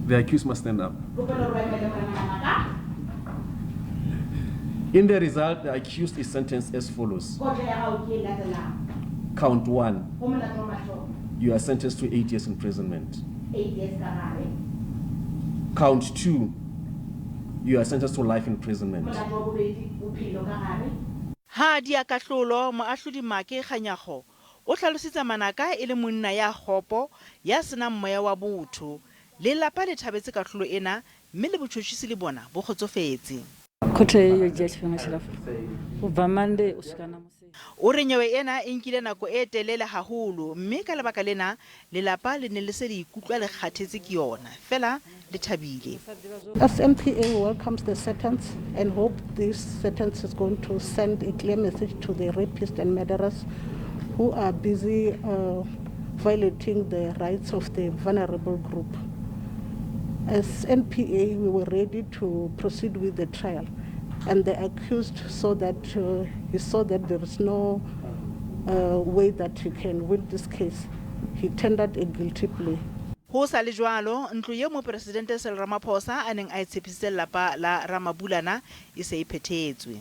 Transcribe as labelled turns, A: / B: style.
A: The accused must stand up. In the result, the accused is sentenced as follows. Count 1. You are sentenced to 8 years imprisonment.
B: 8 years.
A: Count 2. You are sentenced to life imprisonment.
C: Ha dia kahlolo moahlodi Make Kganyago o hlalositse Manaka e le monna ya kgopo ya senang moya wa botho le lapa le thabetse kahlolo ena mme le botjhotjhisi le bona bo kgotsofetse. O re nyewe ena e nkile nako e telele haholo mme ka lebaka lena lelapa le ne le se le ikutlwa le kgathetse ke yona fela le thabile.
D: As NPA welcomes the sentence and hope this sentence is going to send a clear message to the rapists and murderers who are busy violating the rights of the vulnerable group. As NPA, we were ready to proceed with the trial, and the accused saw that he saw that there is no way that he can win this case. He tendered a guilty plea.
C: Ho sa le jwalo ntlo ye mo presidente Cyril Ramaphosa a neng a tshepisitse lapa la Ramabulana e se e phethetswe.